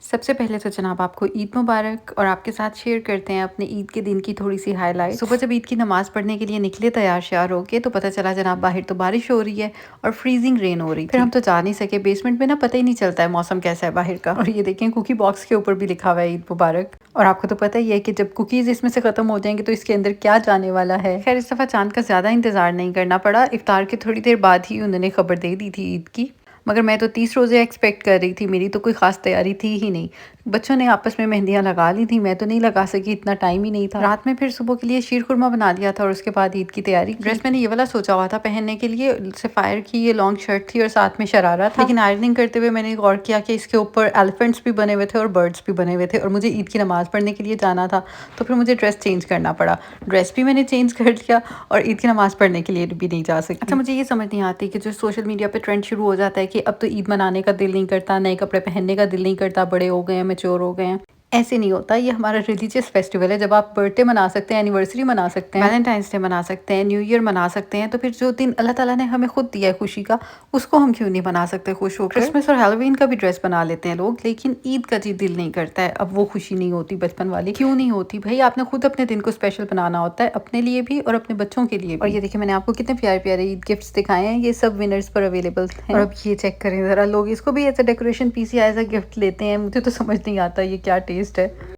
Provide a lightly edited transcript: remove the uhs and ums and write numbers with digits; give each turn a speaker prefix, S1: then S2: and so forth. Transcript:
S1: सबसे पहले तो जनाब आपको ईद मुबारक और आपके साथ शेयर करते हैं अपने ईद के दिन की थोड़ी सी हाईलाइट। सुबह जब ईद की नमाज़ पढ़ने के लिए निकले तैयार श्यार होके तो पता चला जनाब बाहर तो बारिश हो रही है और फ्रीजिंग रेन हो रही। फिर हम तो जा नहीं सके, बेसमेंट में ना पता ही नहीं चलता है मौसम कैसा है बाहर का। और ये देखें कुकी बॉक्स के ऊपर भी लिखा हुआ है ईद मुबारक। और आपको तो पता ही है कि जब कुकीज़ इसमें से ख़त्म हो जाएंगे तो इसके अंदर क्या जाने वाला है। खैर इस दफ़ा चांद का ज़्यादा इंतज़ार नहीं करना पड़ा, इफ्तार के थोड़ी देर बाद ही उन्होंने खबर दे दी थी ईद की। मगर मैं तो 30 रोज़े एक्सपेक्ट कर रही थी, मेरी तो कोई ख़ास तैयारी थी ही नहीं। बच्चों ने आपस में मेहंदियाँ लगा ली थी, मैं तो नहीं लगा सकी, इतना टाइम ही नहीं था। रात में फिर सुबह के लिए शीर खुरमा बना लिया था और उसके बाद ईद की तैयारी। ड्रेस मैंने ये वाला सोचा हुआ था पहनने के लिए, सफ़ायर की ये लॉन्ग शर्ट थी और साथ में शरारा था। लेकिन आयरनिंग करते हुए मैंने गौर किया कि इसके ऊपर एलिफेंट्स भी बने हुए थे और बर्ड्स भी बने हुए थे और मुझे ईद की नमाज़ पढ़ने के लिए जाना था, तो फिर मुझे ड्रेस चेंज करना पड़ा। ड्रेस भी मैंने चेंज कर लिया और ईद की नमाज़ पढ़ने के लिए भी नहीं जा सकी। अच्छा मुझे ये समझ नहीं आती कि जो सोशल मीडिया पे ट्रेंड शुरू हो जाता है कि अब तो ईद मनाने का दिल नहीं करता, नए कपड़े पहनने का दिल नहीं करता, बड़े हो गए हैं, मैच्योर हो गए हैं। ऐसे नहीं होता, ये हमारा रिलीजियस फेस्टिवल है। जब आप बर्थडे मना सकते हैं, एनिवर्सरी मना सकते हैं, वैलेंटाइंस डे मना सकते हैं, न्यू ईयर मना सकते हैं, तो फिर जो दिन अल्लाह ताला ने हमें खुद दिया है खुशी का, उसको हम क्यों नहीं मना सकते खुश होकर। क्रिसमस और हैलोवीन का भी ड्रेस बना लेते हैं लोग, लेकिन ईद का जी दिल नहीं करता है। अब वो खुशी नहीं होती बचपन वाली। क्यों नहीं होती भाई? आपने खुद अपने दिन को स्पेशल बनाना होता है, अपने लिए भी और अपने बच्चों के लिए भी। और ये देखिए मैंने आपको कितने प्यारे प्यारे ईद गिफ्ट्स दिखाए हैं, ये सब विनर्स पर अवेलेबल हैं। और अब ये चेक करें जरा, लोग इसको भी एज अ डेकोरेशन पीस या एज अ गिफ्ट लेते हैं। मुझे तो समझ नहीं आता ये क्या टेस्ट है।